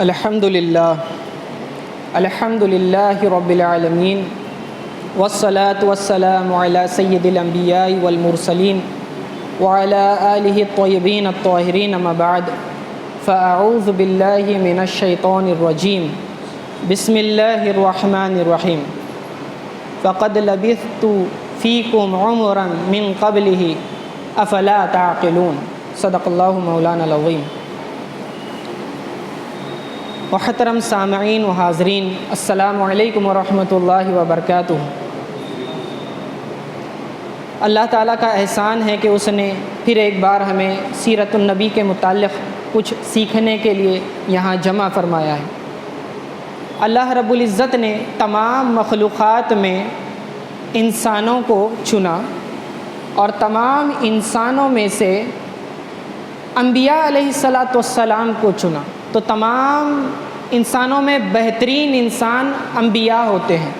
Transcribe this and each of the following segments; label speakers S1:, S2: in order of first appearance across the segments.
S1: الحمدللہ رب العالمین والصلاة والسلام علی سید الانبیاء والمرسلین وعلی آلہ الطیبین الطاہرین اما بعد فاعوذ باللہ من الشیطان الرجیم بسم اللہ الرحمن الرحیم فقد لبثت فیکم عمرا من قبلہ افلا تعقلون صدق اللہ مولانا العظیم۔ محترم سامعین و حاضرین، السلام علیکم ورحمۃ اللہ وبرکاتہ۔ اللہ تعالیٰ کا احسان ہے کہ اس نے پھر ایک بار ہمیں سیرت النبی کے متعلق کچھ سیکھنے کے لیے یہاں جمع فرمایا ہے۔ اللہ رب العزت نے تمام مخلوقات میں انسانوں کو چنا اور تمام انسانوں میں سے انبیاء علیہ السلام کو چنا، تو تمام انسانوں میں بہترین انسان انبیاء ہوتے ہیں،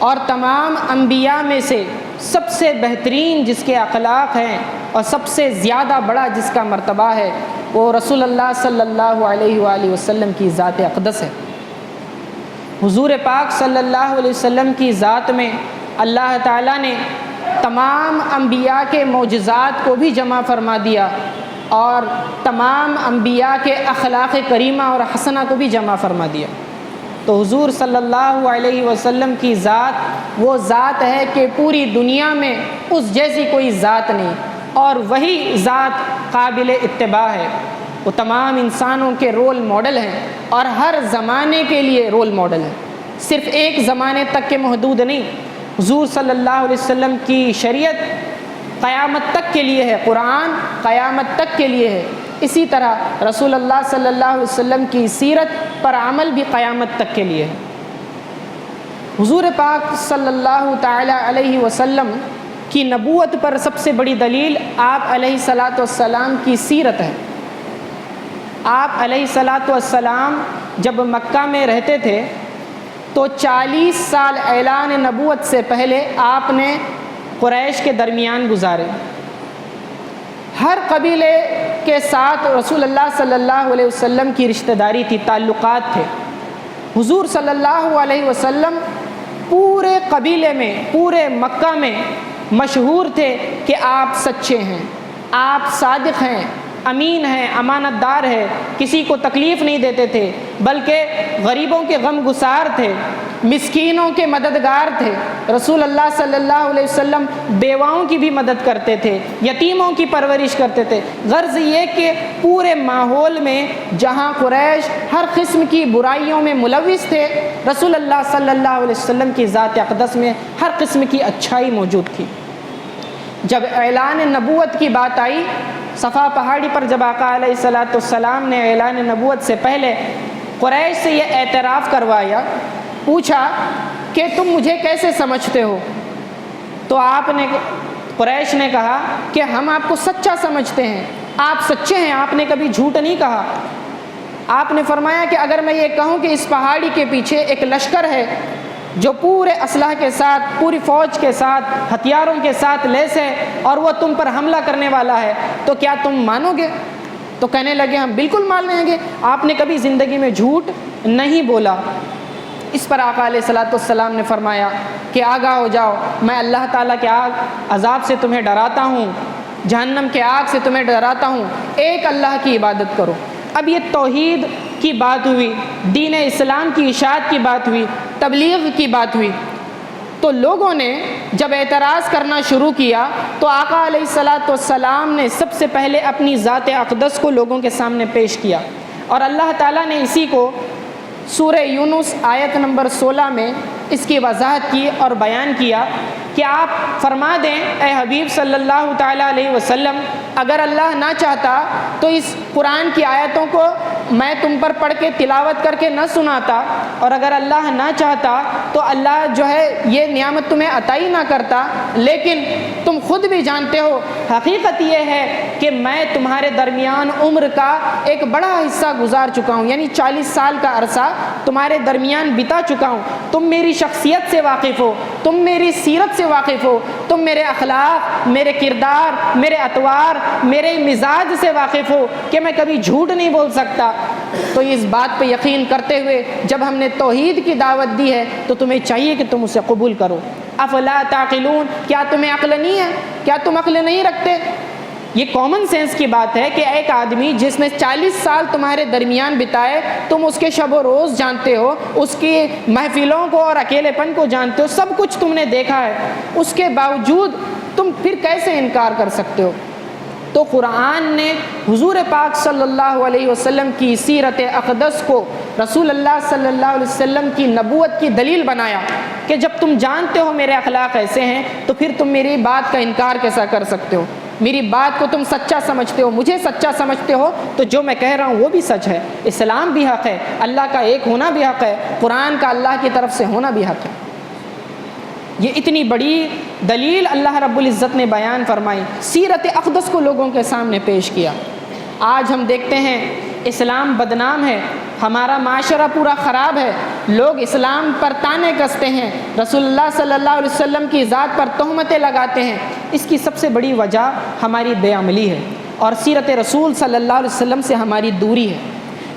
S1: اور تمام انبیاء میں سے سب سے بہترین جس کے اخلاق ہیں اور سب سے زیادہ بڑا جس کا مرتبہ ہے وہ رسول اللہ صلی اللہ علیہ وآلہ وسلم کی ذات اقدس ہے۔ حضور پاک صلی اللہ علیہ وسلم کی ذات میں اللہ تعالیٰ نے تمام انبیاء کے معجزات کو بھی جمع فرما دیا اور تمام انبیاء کے اخلاق کریمہ اور حسنہ کو بھی جمع فرما دیا۔ تو حضور صلی اللہ علیہ وسلم کی ذات وہ ذات ہے کہ پوری دنیا میں اس جیسی کوئی ذات نہیں، اور وہی ذات قابل اتباع ہے۔ وہ تمام انسانوں کے رول ماڈل ہیں اور ہر زمانے کے لیے رول ماڈل ہے، صرف ایک زمانے تک کے محدود نہیں۔ حضور صلی اللہ علیہ وسلم کی شریعت قیامت تک کے لیے ہے، قرآن قیامت تک کے لیے ہے، اسی طرح رسول اللہ صلی اللہ علیہ وسلم کی سیرت پر عمل بھی قیامت تک کے لیے ہے۔ حضور پاک صلی اللہ تعالی علیہ وسلم کی نبوت پر سب سے بڑی دلیل آپ علیہ السلام کی سیرت ہے۔ آپ علیہ السلام جب مکہ میں رہتے تھے تو 40 سال اعلان نبوت سے پہلے آپ نے قریش کے درمیان گزارے۔ ہر قبیلے کے ساتھ رسول اللہ صلی اللہ علیہ وسلم کی رشتہ داری تھی، تعلقات تھے۔ حضور صلی اللہ علیہ وسلم پورے قبیلے میں، پورے مکہ میں مشہور تھے کہ آپ سچے ہیں، آپ صادق ہیں، امین ہیں، امانت دار ہیں، کسی کو تکلیف نہیں دیتے تھے، بلکہ غریبوں کے غم گسار تھے، مسکینوں کے مددگار تھے۔ رسول اللہ صلی اللہ علیہ وسلم بیواؤں کی بھی مدد کرتے تھے، یتیموں کی پرورش کرتے تھے۔ غرض یہ کہ پورے ماحول میں جہاں قریش ہر قسم کی برائیوں میں ملوث تھے، رسول اللہ صلی اللہ علیہ وسلم کی ذات اقدس میں ہر قسم کی اچھائی موجود تھی۔ جب اعلان نبوت کی بات آئی، صفا پہاڑی پر جب آقا علیہ السلام نے اعلان نبوت سے پہلے قریش سے یہ اعتراف کروایا، پوچھا کہ تم مجھے کیسے سمجھتے ہو؟ تو قریش نے کہا کہ ہم آپ کو سچا سمجھتے ہیں، آپ سچے ہیں، آپ نے کبھی جھوٹ نہیں کہا۔ آپ نے فرمایا کہ اگر میں یہ کہوں کہ اس پہاڑی کے پیچھے ایک لشکر ہے جو پورے اسلحہ کے ساتھ، پوری فوج کے ساتھ، ہتھیاروں کے ساتھ لیس ہے اور وہ تم پر حملہ کرنے والا ہے، تو کیا تم مانو گے؟ تو کہنے لگے ہم بالکل مان لیں گے، آپ نے کبھی زندگی میں جھوٹ نہیں بولا۔ اس پر آقا علیہ السلام نے فرمایا کہ آگاہ ہو جاؤ، میں اللہ تعالیٰ کے عذاب سے تمہیں ڈراتا ہوں، جہنم کے آگ سے تمہیں ڈراتا ہوں، ایک اللہ کی عبادت کرو۔ اب یہ توحید کی بات ہوئی، دین اسلام کی اشاعت کی بات ہوئی، تبلیغ کی بات ہوئی، تو لوگوں نے جب اعتراض کرنا شروع کیا تو آقا علیہ السلام نے سب سے پہلے اپنی ذات اقدس کو لوگوں کے سامنے پیش کیا، اور اللہ تعالیٰ نے اسی کو سورہ یونس آیت نمبر 16 میں اس کی وضاحت کی اور بیان کیا کہ آپ فرما دیں اے حبیب صلی اللہ تعالیٰ علیہ وسلم، اگر اللہ نہ چاہتا تو اس قرآن کی آیتوں کو میں تم پر پڑھ کے تلاوت کر کے نہ سناتا، اور اگر اللہ نہ چاہتا تو اللہ جو ہے یہ نعمت تمہیں عطا ہی نہ کرتا، لیکن تم خود بھی جانتے ہو حقیقت یہ ہے کہ میں تمہارے درمیان عمر کا ایک بڑا حصہ گزار چکا ہوں، یعنی 40 سال کا عرصہ تمہارے درمیان بتا چکا ہوں، تم میری شخصیت سے واقف ہو، تم میری سیرت سے واقف ہو، تم میرے اخلاق، میرے کردار، میرے اطوار، میرے مزاج سے واقف ہو کہ میں کبھی جھوٹ نہیں بول سکتا، تو اس بات پہ یقین کرتے ہوئے جب ہم نے توحید کی دعوت دی ہے تو تمہیں چاہیے کہ تم اسے قبول کرو۔ افلا تعقلون، کیا تمہیں عقل نہیں ہے؟ کیا تم عقل نہیں رکھتے؟ یہ کامن سینس کی بات ہے کہ ایک آدمی جس نے 40 سال تمہارے درمیان بتائے، تم اس کے شب و روز جانتے ہو، اس کی محفلوں کو اور اکیلے پن کو جانتے ہو، سب کچھ تم نے دیکھا ہے، اس کے باوجود تم پھر کیسے انکار کر سکتے ہو؟ تو قرآن نے حضور پاک صلی اللہ علیہ وسلم کی سیرت اقدس کو رسول اللہ صلی اللہ علیہ وسلم کی نبوت کی دلیل بنایا کہ جب تم جانتے ہو میرے اخلاق ایسے ہیں تو پھر تم میری بات کا انکار کیسا کر سکتے ہو؟ میری بات کو تم سچا سمجھتے ہو، مجھے سچا سمجھتے ہو، تو جو میں کہہ رہا ہوں وہ بھی سچ ہے، اسلام بھی حق ہے، اللہ کا ایک ہونا بھی حق ہے، قرآن کا اللہ کی طرف سے ہونا بھی حق ہے۔ یہ اتنی بڑی دلیل اللہ رب العزت نے بیان فرمائی، سیرت اقدس کو لوگوں کے سامنے پیش کیا۔ آج ہم دیکھتے ہیں اسلام بدنام ہے، ہمارا معاشرہ پورا خراب ہے، لوگ اسلام پر طعنے کستے ہیں، رسول اللہ صلی اللہ علیہ وسلم کی ذات پر تہمتیں لگاتے ہیں۔ اس کی سب سے بڑی وجہ ہماری بے عملی ہے اور سیرت رسول صلی اللہ علیہ وسلم سے ہماری دوری ہے،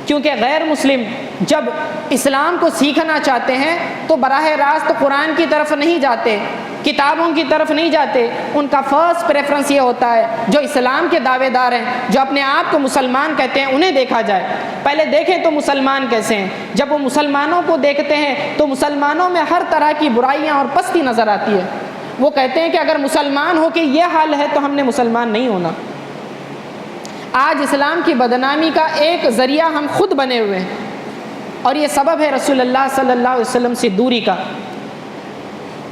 S1: کیونکہ غیر مسلم جب اسلام کو سیکھنا چاہتے ہیں تو براہ راست قرآن کی طرف نہیں جاتے، کتابوں کی طرف نہیں جاتے، ان کا فرسٹ پریفرنس یہ ہوتا ہے جو اسلام کے دعوے دار ہیں، جو اپنے آپ کو مسلمان کہتے ہیں، انہیں دیکھا جائے، پہلے دیکھیں تو مسلمان کیسے ہیں۔ جب وہ مسلمانوں کو دیکھتے ہیں تو مسلمانوں میں ہر طرح کی برائیاں اور پستی نظر آتی ہے، وہ کہتے ہیں کہ اگر مسلمان ہو کے یہ حال ہے تو ہم نے مسلمان نہیں ہونا۔ آج اسلام کی بدنامی کا ایک ذریعہ ہم خود بنے ہوئے ہیں، اور یہ سبب ہے رسول اللہ صلی اللہ علیہ وسلم سے دوری کا۔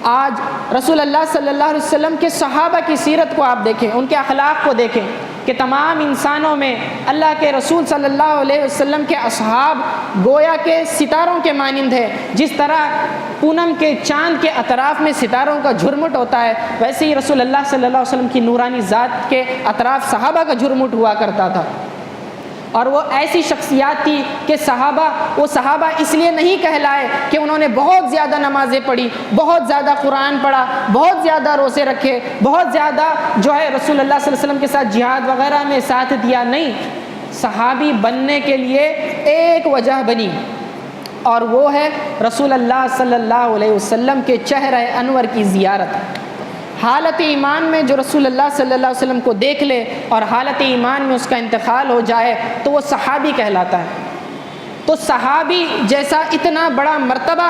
S1: آج رسول اللہ صلی اللہ علیہ وسلم کے صحابہ کی سیرت کو آپ دیکھیں، ان کے اخلاق کو دیکھیں کہ تمام انسانوں میں اللہ کے رسول صلی اللہ علیہ وسلم کے اصحاب گویا کے ستاروں کے مانند ہے۔ جس طرح پونم کے چاند کے اطراف میں ستاروں کا جھرمٹ ہوتا ہے، ویسے ہی رسول اللہ صلی اللہ علیہ وسلم کی نورانی ذات کے اطراف صحابہ کا جھرمٹ ہوا کرتا تھا۔ اور وہ ایسی شخصیات تھی کہ وہ صحابہ اس لیے نہیں کہلائے کہ انہوں نے بہت زیادہ نمازیں پڑھی، بہت زیادہ قرآن پڑھا، بہت زیادہ روزے رکھے، بہت زیادہ جو ہے رسول اللہ صلی اللہ علیہ وسلم کے ساتھ جہاد وغیرہ میں ساتھ دیا، نہیں، صحابی بننے کے لیے ایک وجہ بنی، اور وہ ہے رسول اللہ صلی اللہ علیہ وسلم کے چہرہ انور کی زیارت۔ حالت ایمان میں جو رسول اللہ صلی اللہ علیہ وسلم کو دیکھ لے اور حالت ایمان میں اس کا انتقال ہو جائے تو وہ صحابی کہلاتا ہے۔ تو صحابی جیسا اتنا بڑا مرتبہ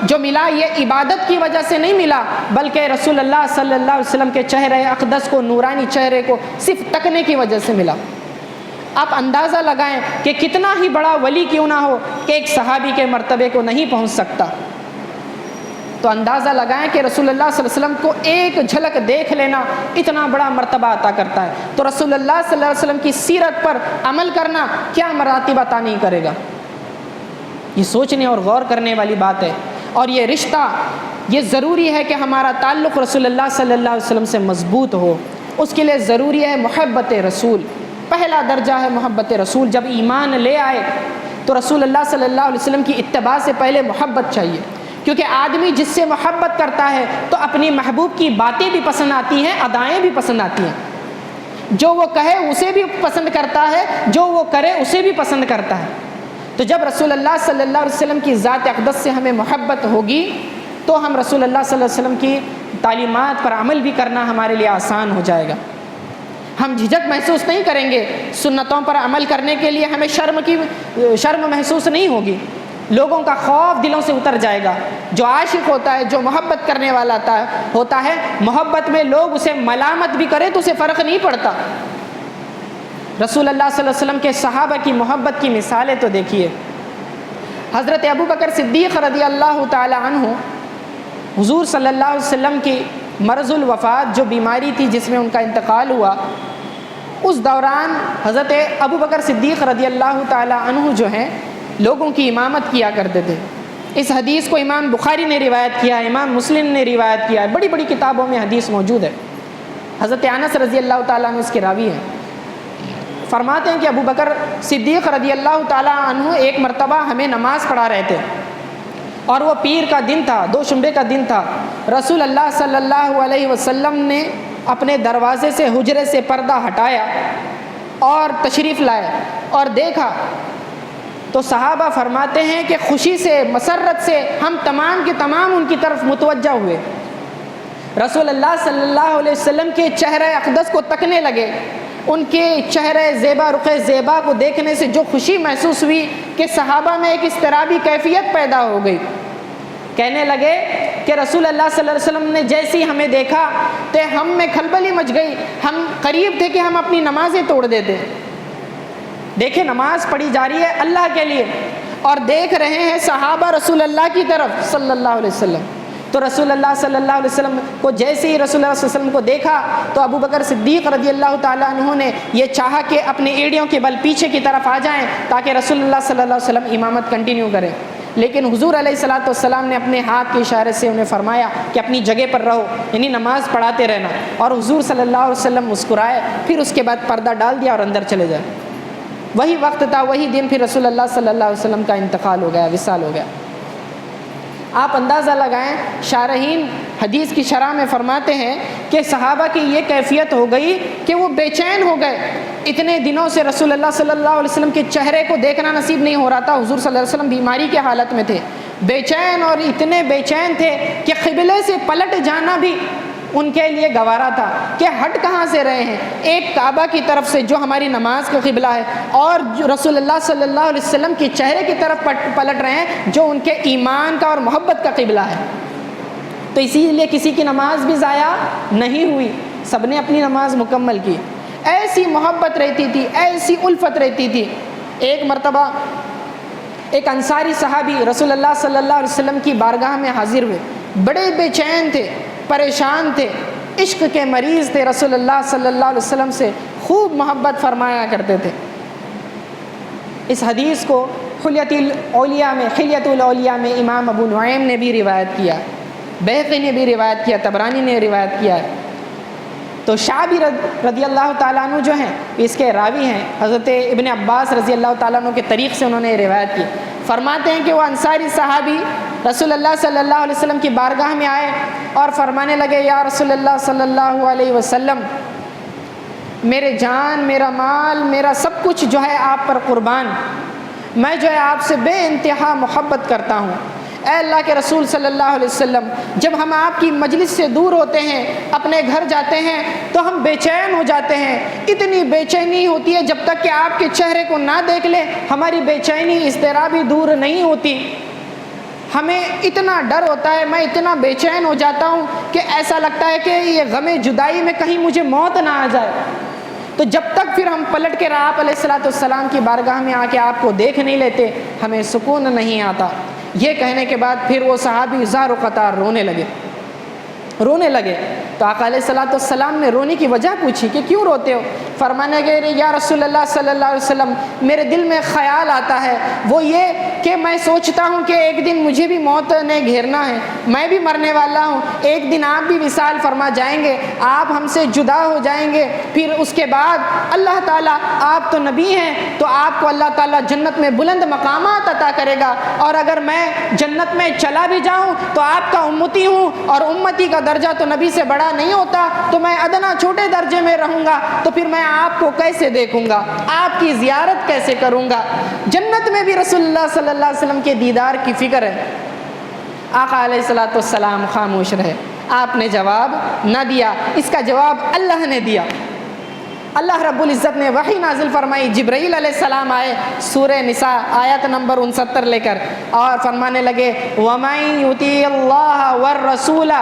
S1: جو ملا، یہ عبادت کی وجہ سے نہیں ملا، بلکہ رسول اللہ صلی اللہ علیہ وسلم کے چہرہ اقدس کو، نورانی چہرے کو صرف تکنے کی وجہ سے ملا۔ آپ اندازہ لگائیں کہ کتنا ہی بڑا ولی کیوں نہ ہو کہ ایک صحابی کے مرتبے کو نہیں پہنچ سکتا، تو اندازہ لگائیں کہ رسول اللہ صلی اللہ علیہ وسلم کو ایک جھلک دیکھ لینا اتنا بڑا مرتبہ عطا کرتا ہے۔ تو رسول اللہ صلی اللہ علیہ وسلم کی سیرت پر عمل کرنا کیا مراتب عطا نہیں کرے گا؟ یہ سوچنے اور غور کرنے والی بات ہے، اور یہ رشتہ، یہ ضروری ہے کہ ہمارا تعلق رسول اللہ صلی اللہ علیہ وسلم سے مضبوط ہو۔ اس کے لیے ضروری ہے محبت رسول، پہلا درجہ ہے محبت رسول۔ جب ایمان لے آئے تو رسول اللہ صلی اللہ علیہ وسلم کی اتباع سے پہلے محبت چاہیے، کیونکہ آدمی جس سے محبت کرتا ہے تو اپنی محبوب کی باتیں بھی پسند آتی ہیں، ادائیں بھی پسند آتی ہیں، جو وہ کہے اسے بھی پسند کرتا ہے، جو وہ کرے اسے بھی پسند کرتا ہے۔ تو جب رسول اللہ صلی اللہ علیہ وسلم کی ذات اقدس سے ہمیں محبت ہوگی تو ہم رسول اللہ صلی اللہ علیہ وسلم کی تعلیمات پر عمل بھی کرنا ہمارے لیے آسان ہو جائے گا۔ ہم جھجک محسوس نہیں کریں گے، سنتوں پر عمل کرنے کے لیے ہمیں شرم محسوس نہیں ہوگی، لوگوں کا خوف دلوں سے اتر جائے گا۔ جو عاشق ہوتا ہے، جو محبت کرنے والا ہوتا ہے، محبت میں لوگ اسے ملامت بھی کرے تو اسے فرق نہیں پڑتا۔ رسول اللہ صلی اللہ علیہ وسلم کے صحابہ کی محبت کی مثالیں تو دیکھیے۔ حضرت ابوبکر صدیق رضی اللہ تعالی عنہ، حضور صلی اللہ علیہ وسلم کی مرض الوفات جو بیماری تھی جس میں ان کا انتقال ہوا، اس دوران حضرت ابوبکر صدیق رضی اللہ تعالی عنہ جو ہیں لوگوں کی امامت کیا کرتے تھے۔ اس حدیث کو امام بخاری نے روایت کیا ہے، امام مسلم نے روایت کیا ہے، بڑی بڑی کتابوں میں حدیث موجود ہے۔ حضرت انس رضی اللہ تعالیٰ عنہ اس کے راوی ہیں، فرماتے ہیں کہ ابوبکر صدیق رضی اللہ تعالیٰ عنہ ایک مرتبہ ہمیں نماز پڑھا رہے تھے، اور وہ پیر کا دن تھا، دوشنبے کا دن تھا۔ رسول اللہ صلی اللہ علیہ وسلم نے اپنے دروازے سے، حجرے سے پردہ ہٹایا اور تشریف لائے، اور دیکھا تو صحابہ فرماتے ہیں کہ خوشی سے مسرت سے ہم تمام کے تمام ان کی طرف متوجہ ہوئے، رسول اللہ صلی اللہ علیہ وسلم کے چہرہ اقدس کو تکنے لگے، ان کے چہرہ زیبا رخ زیبا کو دیکھنے سے جو خوشی محسوس ہوئی کہ صحابہ میں ایک اضطرابی کیفیت پیدا ہو گئی، کہنے لگے کہ رسول اللہ صلی اللہ علیہ وسلم نے جیسی ہمیں دیکھا تو ہم میں کھلبلی مچ گئی، ہم قریب تھے کہ ہم اپنی نمازیں توڑ دیتے۔ دیکھیں نماز پڑھی جا رہی ہے اللہ کے لیے اور دیکھ رہے ہیں صحابہ رسول اللہ کی طرف صلی اللہ علیہ وسلم، تو رسول اللہ صلی اللہ علیہ وسلم کو جیسے ہی رسول اللہ صلی اللہ علیہ وسلم کو دیکھا تو ابو بکر صدیق رضی اللہ تعالیٰ عنہ نے یہ چاہا کہ اپنی ایڑیوں کے بل پیچھے کی طرف آ جائیں تاکہ رسول اللہ صلی اللہ علیہ وسلم امامت کنٹینیو کریں، لیکن حضور علیہ الصلوۃ والسلام نے اپنے ہاتھ کے اشارے سے انہیں فرمایا کہ اپنی جگہ پر رہو، یعنی نماز پڑھاتے رہنا، اور حضور صلی اللہ علیہ وسلم مسکرائے، پھر اس کے بعد پردہ ڈال دیا اور اندر چلے جائے۔ وہی وقت تھا، وہی دن پھر رسول اللہ صلی اللہ علیہ وسلم کا انتقال ہو گیا، وصال ہو گیا۔ آپ اندازہ لگائیں، شارحین حدیث کی شرح میں فرماتے ہیں کہ صحابہ کی یہ کیفیت ہو گئی کہ وہ بے چین ہو گئے، اتنے دنوں سے رسول اللہ صلی اللہ علیہ وسلم کے چہرے کو دیکھنا نصیب نہیں ہو رہا تھا، حضور صلی اللہ علیہ وسلم بیماری کے حالت میں تھے، بے چین، اور اتنے بے چین تھے کہ قبلے سے پلٹ جانا بھی ان کے لیے گوارا تھا کہ ہٹ کہاں سے رہے ہیں، ایک کعبہ کی طرف سے جو ہماری نماز کا قبلہ ہے، اور رسول اللہ صلی اللہ علیہ وسلم کے چہرے کی طرف پلٹ رہے ہیں جو ان کے ایمان کا اور محبت کا قبلہ ہے۔ تو اسی لیے کسی کی نماز بھی ضائع نہیں ہوئی، سب نے اپنی نماز مکمل کی، ایسی محبت رہتی تھی، ایسی الفت رہتی تھی۔ ایک مرتبہ ایک انصاری صحابی رسول اللہ صلی اللہ علیہ وسلم کی بارگاہ میں حاضر ہوئے، بڑے بے چین تھے، پریشان تھے، عشق کے مریض تھے، رسول اللہ صلی اللہ علیہ وسلم سے خوب محبت فرمایا کرتے تھے۔ اس حدیث کو حلیۃ الاولیاء میں امام ابو نعیم نے بھی روایت کیا، بیہقی نے بھی روایت کیا، طبرانی نے روایت کیا ہے۔ تو شعبی رضی اللہ تعالیٰ عنہ جو ہیں اس کے راوی ہیں، حضرت ابن عباس رضی اللہ تعالیٰ عنہ کے طریق سے انہوں نے روایت کی، فرماتے ہیں کہ وہ انصاری صحابی رسول اللہ صلی اللہ علیہ وسلم کی بارگاہ میں آئے اور فرمانے لگے، یا رسول اللہ صلی اللہ علیہ وسلم، میرے جان، میرا مال، میرا سب کچھ جو ہے آپ پر قربان، میں جو ہے آپ سے بے انتہا محبت کرتا ہوں۔ اے اللہ کے رسول صلی اللہ علیہ وسلم، جب ہم آپ کی مجلس سے دور ہوتے ہیں، اپنے گھر جاتے ہیں تو ہم بے چین ہو جاتے ہیں، اتنی بے چینی ہوتی ہے جب تک کہ آپ کے چہرے کو نہ دیکھ لیں ہماری بے چینی اضطرابی دور نہیں ہوتی، ہمیں اتنا ڈر ہوتا ہے، میں اتنا بے چین ہو جاتا ہوں کہ ایسا لگتا ہے کہ یہ غم جدائی میں کہیں مجھے موت نہ آ جائے۔ تو جب تک پھر ہم پلٹ کے آپ علیہ الصلوۃ والسلام کی بارگاہ میں آ کے آپ کو دیکھ نہیں لیتے ہمیں سکون نہیں آتا۔ یہ کہنے کے بعد پھر وہ صحابی زار و قطار رونے لگے۔ تو آقا علیہ الصلوۃ والسلام نے رونے کی وجہ پوچھی کہ کیوں روتے ہو؟ فرمانے لگے، یا رسول اللہ صلی اللہ علیہ وسلم، میرے دل میں خیال آتا ہے، وہ یہ کہ میں سوچتا ہوں کہ ایک دن مجھے بھی موت نے گھیرنا ہے، میں بھی مرنے والا ہوں، ایک دن آپ بھی وصال فرما جائیں گے، آپ ہم سے جدا ہو جائیں گے، پھر اس کے بعد اللہ تعالیٰ، آپ تو نبی ہیں تو آپ کو اللہ تعالیٰ جنت میں بلند مقامات عطا کرے گا، اور اگر میں جنت میں چلا بھی جاؤں تو آپ کا امتی ہوں، اور امتی کا درجہ تو نبی سے بڑا نہیں ہوتا، تو میں ادنا چھوٹے درجے میں رہوں گا، تو پھر میں آپ کو کیسے دیکھوں گا، آپ کی زیارت کیسے کروں گا؟ جنت میں بھی رسول اللہ صلی اللہ علیہ وسلم کے دیدار کی فکر ہے۔ آقا علیہ الصلوۃ والسلام خاموش رہے، آپ نے جواب نہ دیا، اس کا جواب اللہ نے دیا۔ اللہ رب العزت نے وحی نازل فرمائی، جبرائیل علیہ السلام آئے، سورہ نساء آیت نمبر 69 لے کر، اور فرمانے لگے، وَمَن يُطِيعِ اللَّهَ وَالرَّسُولَ،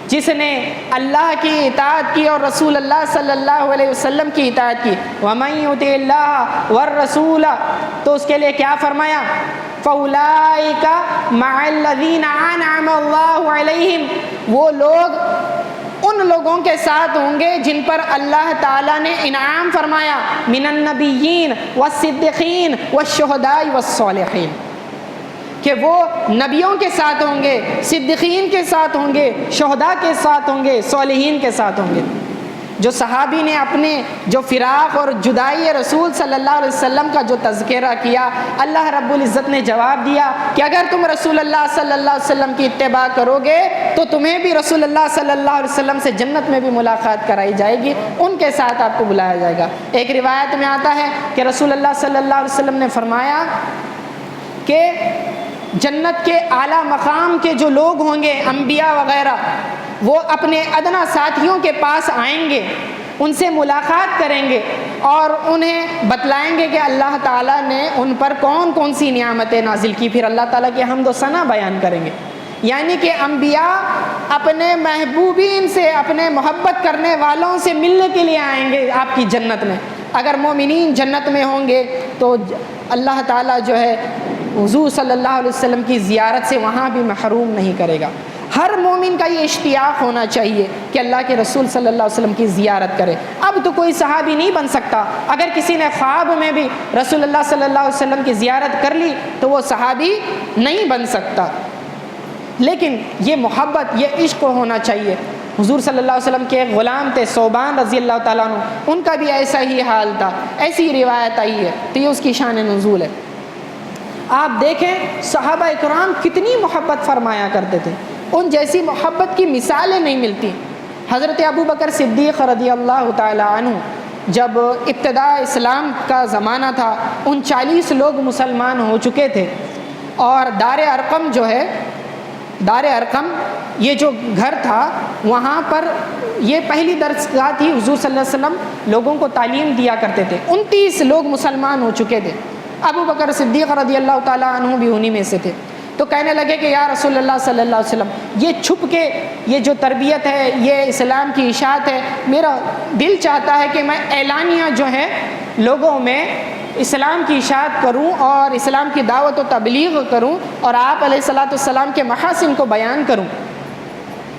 S1: جس نے اللہ کی اطاعت کی اور رسول اللہ صلی اللہ علیہ وسلم کی اطاعت کی، وَمَن يُطِعِ اللَّهَ وَالرَّسُولَ، تو اس کے لیے کیا فرمایا؟ فَأُولَٰئِكَ مَعَ الَّذِينَ أَنْعَمَ اللَّهُ عَلَيْهِمْ، وہ لوگ ان لوگوں کے ساتھ ہوں گے جن پر اللہ تعالیٰ نے انعام فرمایا، من النبیین والصدیقین والشہداء والصالحین، کہ وہ نبیوں کے ساتھ ہوں گے، صدیقین کے ساتھ ہوں گے، شہداء کے ساتھ ہوں گے، صالحین کے ساتھ ہوں گے۔ جو صحابی نے اپنے جو فراق اور جدائی رسول صلی اللہ علیہ وسلم کا جو تذکرہ کیا، اللہ رب العزت نے جواب دیا کہ اگر تم رسول اللہ صلی اللہ علیہ وسلم کی اتباع کرو گے تو تمہیں بھی رسول اللہ صلی اللہ علیہ وسلم سے جنت میں بھی ملاقات کرائی جائے گی، ان کے ساتھ آپ کو بلایا جائے گا۔ ایک روایت میں آتا ہے کہ رسول اللہ صلی اللہ علیہ وسلم نے فرمایا کہ جنت کے اعلیٰ مقام کے جو لوگ ہوں گے، انبیاء وغیرہ، وہ اپنے ادنا ساتھیوں کے پاس آئیں گے، ان سے ملاقات کریں گے اور انہیں بتلائیں گے کہ اللہ تعالیٰ نے ان پر کون کون سی نعمتیں نازل کی، پھر اللہ تعالیٰ کی حمد و ثنا بیان کریں گے۔ یعنی کہ انبیاء اپنے محبوبین سے، اپنے محبت کرنے والوں سے ملنے کے لیے آئیں گے آپ کی جنت میں۔ اگر مومنین جنت میں ہوں گے تو اللہ تعالیٰ جو ہے حضور صلی اللہ علیہ وسلم کی زیارت سے وہاں بھی محروم نہیں کرے گا۔ ہر مومن کا یہ اشتیاق ہونا چاہیے کہ اللہ کے رسول صلی اللہ علیہ وسلم کی زیارت کرے۔ اب تو کوئی صحابی نہیں بن سکتا، اگر کسی نے خواب میں بھی رسول اللہ صلی اللہ علیہ وسلم کی زیارت کر لی تو وہ صحابی نہیں بن سکتا، لیکن یہ محبت، یہ عشق ہونا چاہیے۔ حضور صلی اللہ علیہ وسلم کے ایک غلام تھے صوبان رضی اللہ تعالیٰ عنہ، ان کا بھی ایسا ہی حال تھا، ایسی روایت آئی ہے، تو یہ اس کی شان نزول ہے۔ آپ دیکھیں صحابہ اکرام کتنی محبت فرمایا کرتے تھے، ان جیسی محبت کی مثالیں نہیں ملتی۔ حضرت ابو بکر صدیق رضی اللہ تعالیٰ عنہ جب ابتدا اسلام کا زمانہ تھا، 39 لوگ مسلمان ہو چکے تھے، اور دار ارقم جو ہے، دار ارقم یہ جو گھر تھا، وہاں پر یہ پہلی درسگاہ تھی، حضور صلی اللہ علیہ وسلم لوگوں کو تعلیم دیا کرتے تھے۔ 29 لوگ مسلمان ہو چکے تھے، ابو بکر صدیق رضی اللہ تعالیٰ عنہ بھی انہی میں سے تھے۔ تو کہنے لگے کہ یا رسول اللہ صلی اللہ علیہ وسلم، یہ چھپ کے یہ جو تربیت ہے، یہ اسلام کی اشاعت ہے، میرا دل چاہتا ہے کہ میں اعلانیہ جو ہے لوگوں میں اسلام کی اشاعت کروں اور اسلام کی دعوت و تبلیغ کروں اور آپ علیہ الصلوۃ والسلام کے محاسن کو بیان کروں۔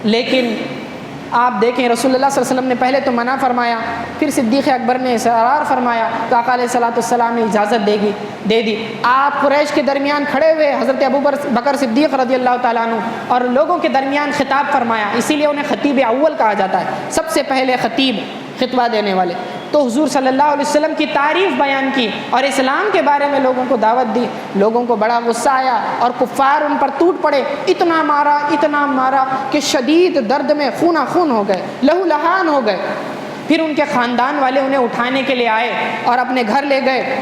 S1: لیکن آپ دیکھیں رسول اللہ صلی اللہ علیہ وسلم نے پہلے تو منع فرمایا، پھر صدیق اکبر نے اصرار فرمایا تو آقا علیہ الصلوۃ والسلام نے اجازت دے دی۔ آپ قریش کے درمیان کھڑے ہوئے حضرت ابو بکر صدیق رضی اللہ تعالیٰ عنہ اور لوگوں کے درمیان خطاب فرمایا، اسی لیے انہیں خطیب اول کہا جاتا ہے، سب سے پہلے خطیب، خطبہ دینے والے۔ تو حضور صلی اللہ علیہ وسلم کی تعریف بیان کی اور اسلام کے بارے میں لوگوں کو دعوت دی۔ لوگوں کو بڑا غصہ آیا اور کفار ان پر ٹوٹ پڑے، اتنا مارا کہ شدید درد میں خونہ خون ہو گئے، لہو لہان ہو گئے۔ پھر ان کے خاندان والے انہیں اٹھانے کے لیے آئے اور اپنے گھر لے گئے۔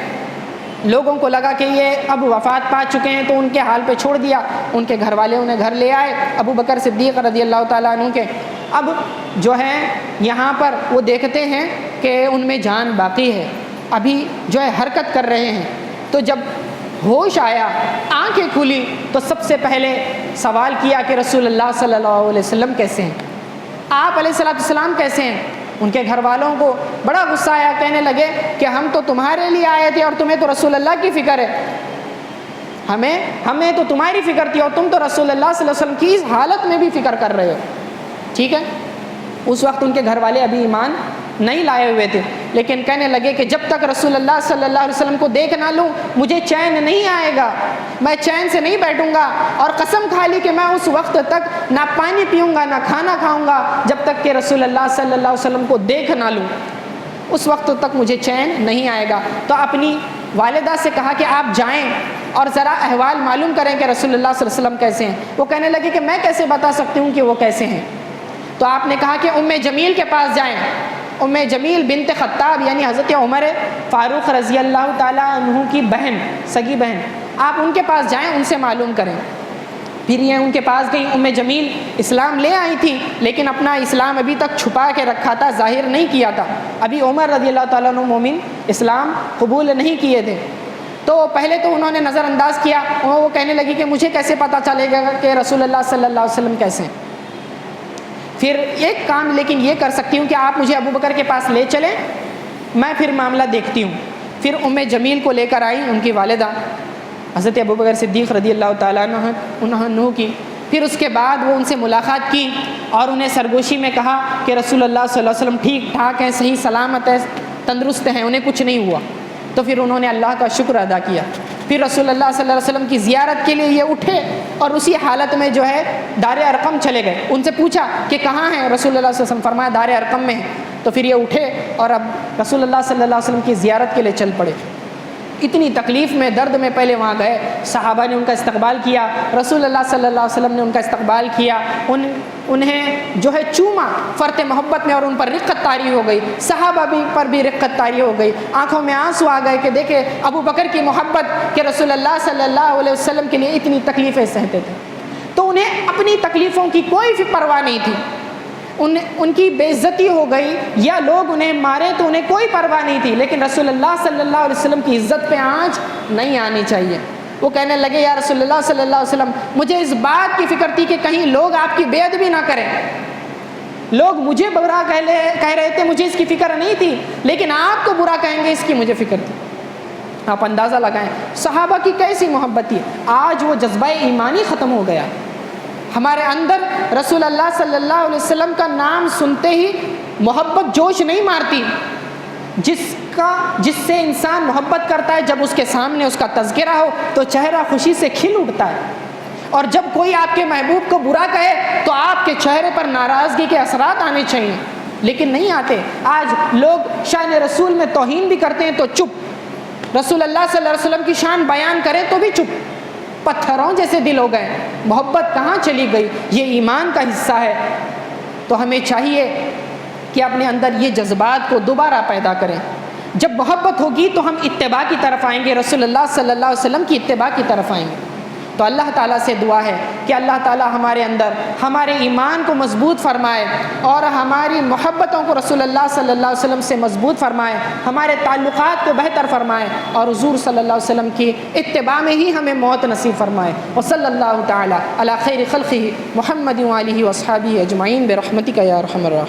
S1: لوگوں کو لگا کہ یہ اب وفات پا چکے ہیں تو ان کے حال پہ چھوڑ دیا۔ ان کے گھر والے انہیں گھر لے آئے ابو بکر صدیق رضی اللہ تعالیٰ عنہ کے۔ اب جو ہے یہاں پر وہ دیکھتے ہیں کہ ان میں جان باقی ہے، ابھی جو ہے حرکت کر رہے ہیں۔ تو جب ہوش آیا، آنکھیں کھلی، تو سب سے پہلے سوال کیا کہ رسول اللہ صلی اللہ علیہ وسلم کیسے ہیں، آپ علیہ الصلوۃ والسلام کیسے ہیں۔ ان کے گھر والوں کو بڑا غصہ آیا، کہنے لگے کہ ہم تو تمہارے لیے آئے تھے اور تمہیں تو رسول اللہ کی فکر ہے، ہمیں تو تمہاری فکر تھی اور تم تو رسول اللہ صلی اللہ علیہ وسلم کی اس حالت میں بھی فکر کر رہے ہو۔ ٹھیک ہے، اس وقت ان کے گھر والے ابھی ایمان نہیں لائے ہوئے تھے، لیکن کہنے لگے کہ جب تک رسول اللہ صلی اللہ علیہ وسلم کو دیکھ نہ لوں مجھے چین نہیں آئے گا، میں چین سے نہیں بیٹھوں گا، اور قسم کھا لی کہ میں اس وقت تک نہ پانی پیوں گا نہ کھانا کھاؤں گا جب تک کہ رسول اللہ صلی اللہ علیہ وسلم کو دیکھ نہ لوں، اس وقت تک مجھے چین نہیں آئے گا۔ تو اپنی والدہ سے کہا کہ آپ جائیں اور ذرا احوال معلوم کریں کہ رسول اللہ صلی اللہ علیہ وسلم کیسے ہیں۔ وہ کہنے لگے کہ میں کیسے بتا سکتی ہوں کہ وہ کیسے ہیں۔ تو آپ نے کہا کہ ام جمیل کے پاس جائیں، ام جمیل بنت خطاب یعنی حضرت عمر فاروق رضی اللہ تعالیٰ عنہ کی بہن، سگی بہن، آپ ان کے پاس جائیں، ان سے معلوم کریں۔ پھر یہ ان کے پاس گئی، ام جمیل اسلام لے آئی تھی لیکن اپنا اسلام ابھی تک چھپا کے رکھا تھا، ظاہر نہیں کیا تھا، ابھی عمر رضی اللہ تعالیٰ عنہ مومن اسلام قبول نہیں کیے تھے۔ تو پہلے تو انہوں نے نظر انداز کیا، وہ کہنے لگی کہ مجھے کیسے پتہ چلے گا کہ رسول اللہ صلی اللہ علیہ وسلم کیسے ہیں۔ پھر ایک کام لیکن یہ کر سکتی ہوں کہ آپ مجھے ابو بکر کے پاس لے چلیں، میں پھر معاملہ دیکھتی ہوں۔ پھر ام جمیل کو لے کر آئی ان کی والدہ حضرت ابو بکر صدیق رضی اللہ تعالیٰ عنہ کی۔ پھر اس کے بعد وہ ان سے ملاقات کی اور انہیں سرگوشی میں کہا کہ رسول اللہ صلی اللہ علیہ وسلم ٹھیک ٹھاک ہیں، صحیح سلامت ہے، تندرست ہیں، انہیں کچھ نہیں ہوا۔ تو پھر انہوں نے اللہ کا شکر ادا کیا۔ پھر رسول اللہ صلی اللہ علیہ وسلم کی زیارت کے لیے یہ اٹھے اور اسی حالت میں جو ہے دار ارقم چلے گئے۔ ان سے پوچھا کہ کہاں ہیں رسول اللہ صلی اللہ علیہ وسلم، فرمایا دار ارقم میں ہیں۔ تو پھر یہ اٹھے اور اب رسول اللہ صلی اللہ علیہ وسلم کی زیارت کے لیے چل پڑے۔ اتنی تکلیف میں، درد میں پہلے وہاں گئے، صحابہ نے ان کا استقبال کیا، رسول اللہ صلی اللہ علیہ وسلم نے ان کا استقبال کیا، انہیں جو ہے چوما فرط محبت میں، اور ان پر رقت طاری ہو گئی، صحابہ پر بھی رقت طاری ہو گئی، آنکھوں میں آنسو آ گئے کہ دیکھے ابو بکر کی محبت کہ رسول اللہ صلی اللہ علیہ وسلم کے لیے اتنی تکلیفیں سہتے تھے۔ تو انہیں اپنی تکلیفوں کی کوئی پرواہ نہیں تھی، ان کی بے عزتی ہو گئی یا لوگ انہیں مارے تو انہیں کوئی پرواہ نہیں تھی، لیکن رسول اللہ صلی اللہ علیہ وسلم کی عزت پہ آنچ نہیں آنی چاہیے۔ وہ کہنے لگے یا رسول اللہ صلی اللہ علیہ وسلم، مجھے اس بات کی فکر تھی کہ کہیں لوگ آپ کی بے ادبی نہ کریں، لوگ مجھے برا کہہ رہے تھے، مجھے اس کی فکر نہیں تھی، لیکن آپ کو برا کہیں گے اس کی مجھے فکر تھی۔ آپ اندازہ لگائیں صحابہ کی کیسی محبت تھی۔ آج وہ جذبہ ایمانی ختم ہو گیا، ہمارے اندر رسول اللہ صلی اللہ علیہ وسلم کا نام سنتے ہی محبت جوش نہیں مارتی۔ جس سے انسان محبت کرتا ہے، جب اس کے سامنے اس کا تذکرہ ہو تو چہرہ خوشی سے کھل اٹھتا ہے، اور جب کوئی آپ کے محبوب کو برا کہے تو آپ کے چہرے پر ناراضگی کے اثرات آنے چاہیے، لیکن نہیں آتے۔ آج لوگ شان رسول میں توہین بھی کرتے ہیں تو چپ، رسول اللہ صلی اللہ علیہ وسلم کی شان بیان کرے تو بھی چپ، پتھروں جیسے دل ہو گئے۔ محبت کہاں چلی گئی؟ یہ ایمان کا حصہ ہے۔ تو ہمیں چاہیے کہ اپنے اندر یہ جذبات کو دوبارہ پیدا کریں۔ جب محبت ہوگی تو ہم اتباع کی طرف آئیں گے، رسول اللہ صلی اللہ علیہ وسلم کی اتباع کی طرف آئیں گے۔ تو اللہ تعالیٰ سے دعا ہے کہ اللہ تعالیٰ ہمارے اندر ہمارے ایمان کو مضبوط فرمائے، اور ہماری محبتوں کو رسول اللہ صلی اللہ علیہ وسلم سے مضبوط فرمائے، ہمارے تعلقات کو بہتر فرمائے، اور حضور صلی اللہ علیہ وسلم کی اتباع میں ہی ہمیں موت نصیب فرمائے۔ وصلی اللہ تعالیٰ علی خیر خلقہ محمد وآلہ واصحابہ اجمعین برحمتک یا ارحم الراحمین۔